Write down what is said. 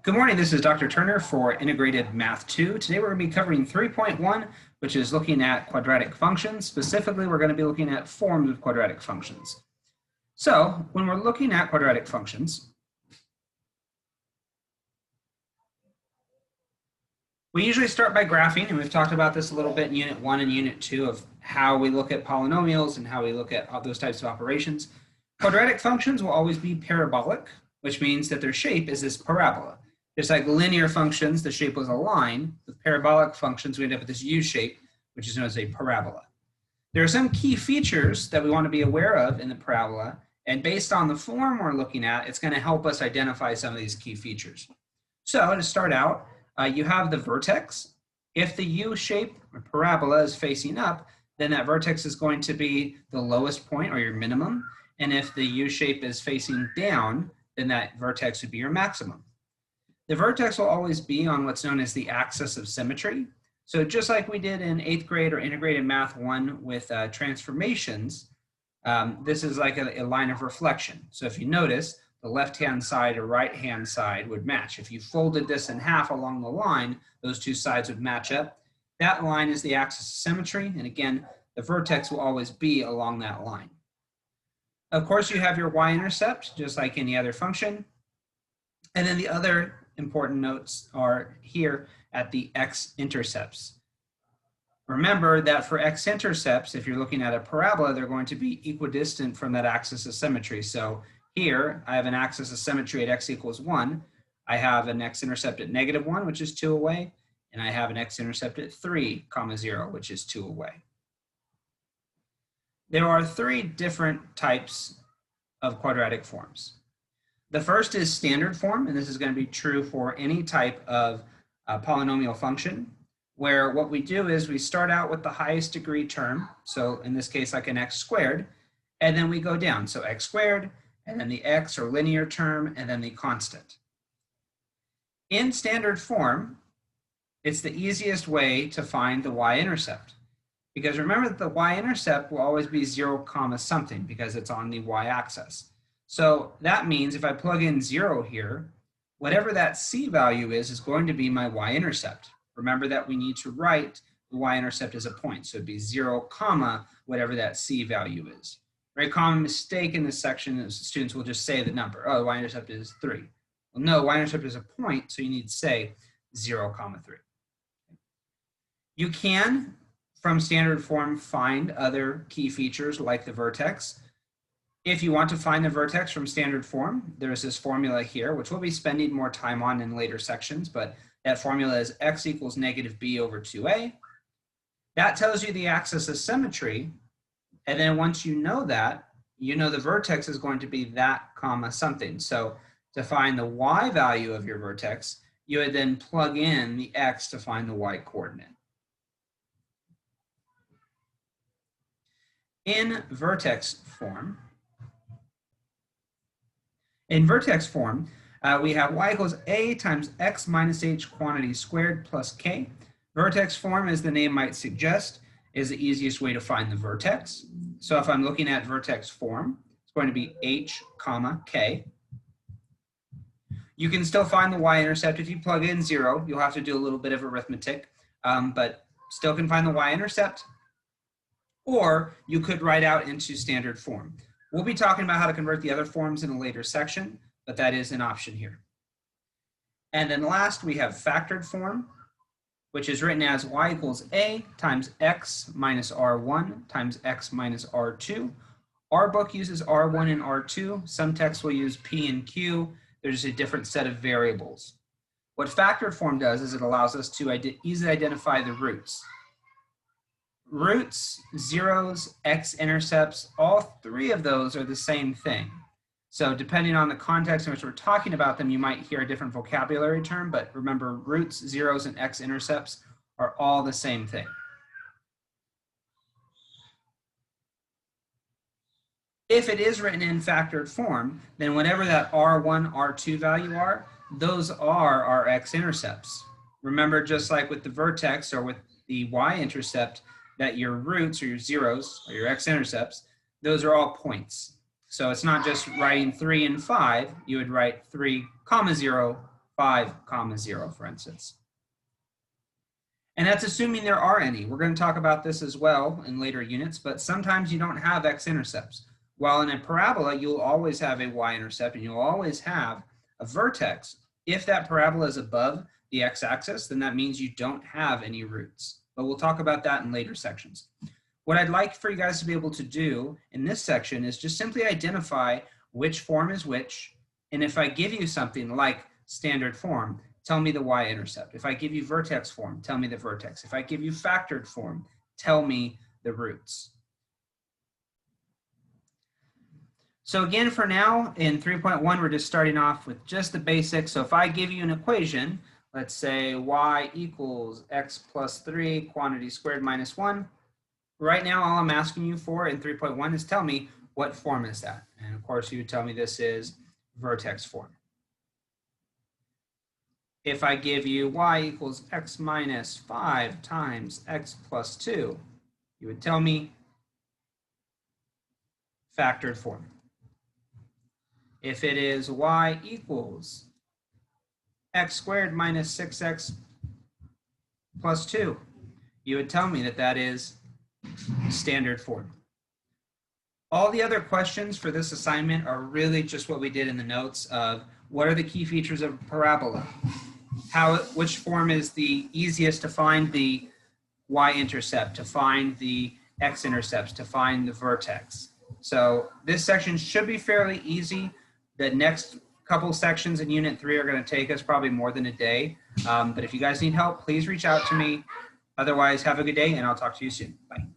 Good morning, this is Dr. Turner for Integrated Math 2. Today we're going to be covering 3.1, which is looking at quadratic functions. Specifically, we're going to be looking at forms of quadratic functions. So, when we're looking at quadratic functions, we usually start by graphing, and we've talked about this a little bit in Unit 1 and Unit 2 of how we look at polynomials and how we look at all those types of operations. Quadratic functions will always be parabolic, which means that their shape is this parabola. Just like linear functions, the shape was a line. With parabolic functions, we end up with this U shape, which is known as a parabola. There are some key features that we want to be aware of in the parabola, and based on the form we're looking at, it's going to help us identify some of these key features. So to start out, you have the vertex. If the U shape or parabola is facing up, then that vertex is going to be the lowest point or your minimum. And if the U shape is facing down, then that vertex would be your maximum. The vertex will always be on what's known as the axis of symmetry. So just like we did in 8th grade or integrated math 1 with transformations, this is like a line of reflection. So if you notice, the left-hand side or right-hand side would match. If you folded this in half along the line, those two sides would match up. That line is the axis of symmetry. And again, the vertex will always be along that line. Of course, you have your y-intercept, just like any other function. And then the other important notes are here at the x-intercepts. Remember that for x-intercepts, if you're looking at a parabola, they're going to be equidistant from that axis of symmetry. So here, I have an axis of symmetry at x equals 1. I have an x-intercept at -1, which is 2 away. And I have an x-intercept at 3, 0, which is 2 away. There are 3 different types of quadratic forms. The first is standard form, and this is going to be true for any type of polynomial function, where what we do is we start out with the highest degree term, so in this case like an x squared, and then we go down, so x squared, and then the x or linear term, and then the constant. In standard form, it's the easiest way to find the y-intercept, because remember that the y-intercept will always be 0, something, because it's on the y-axis. So that means if I plug in 0 here, whatever that c value is going to be my y-intercept. Remember that we need to write the y-intercept as a point. So it'd be 0, whatever that c value is. Very common mistake in this section is students will just say the number. Oh, the y-intercept is 3. Well, no, y-intercept is a point, so you need to say 0, 3. You can, from standard form, find other key features like the vertex. If you want to find the vertex from standard form, there's this formula here, which we'll be spending more time on in later sections, but that formula is x equals -b over 2a. That tells you the axis of symmetry, and then once you know that, you know the vertex is going to be that, something. So to find the y value of your vertex, you would then plug in the x to find the y coordinate. In vertex form, we have y equals a times x minus h quantity squared plus k. Vertex form, as the name might suggest, is the easiest way to find the vertex. So if I'm looking at vertex form, it's going to be h, k. You can still find the y-intercept. If you plug in 0, you'll have to do a little bit of arithmetic, but still can find the y-intercept. Or you could write out into standard form. We'll be talking about how to convert the other forms in a later section, but that is an option here. And then last, we have factored form, which is written as y equals a times x minus r1 times x minus r2. Our book uses r1 and r2. Some texts will use p and q. There's a different set of variables. What factored form does is it allows us to easily identify the roots. Roots, zeros, x-intercepts, all 3 of those are the same thing. So depending on the context in which we're talking about them, you might hear a different vocabulary term, but remember roots, zeros, and x-intercepts are all the same thing. If it is written in factored form, then whatever that r1, r2 value are, those are our x-intercepts. Remember, just like with the vertex or with the y-intercept, that your roots or your zeros or your x-intercepts, those are all points. So it's not just writing 3 and 5, you would write 3, 0, 5, comma 0, for instance. And that's assuming there are any. We're going to talk about this as well in later units, but sometimes you don't have x-intercepts. While in a parabola, you'll always have a y-intercept and you'll always have a vertex. If that parabola is above the x-axis, then that means you don't have any roots. But we'll talk about that in later sections. What I'd like for you guys to be able to do in this section is just simply identify which form is which. And if I give you something like standard form, tell me the y-intercept. If I give you vertex form, tell me the vertex. If I give you factored form, tell me the roots. So again, for now, in 3.1, we're just starting off with just the basics. So if I give you an equation, let's say y equals x plus 3 quantity squared minus 1. Right now, all I'm asking you for in 3.1 is tell me what form is that. And of course, you would tell me this is vertex form. If I give you y equals x minus 5 times x plus 2, you would tell me factored form. If it is y equals x squared minus 6x plus 2, you would tell me that that is standard form. All the other questions for this assignment are really just what we did in the notes of what are the key features of a parabola? Which form is the easiest to find the y-intercept, to find the x-intercepts, to find the vertex. So this section should be fairly easy. The next couple sections in Unit 3 are going to take us probably more than a day. But if you guys need help, please reach out to me. Otherwise, have a good day, and I'll talk to you soon. Bye.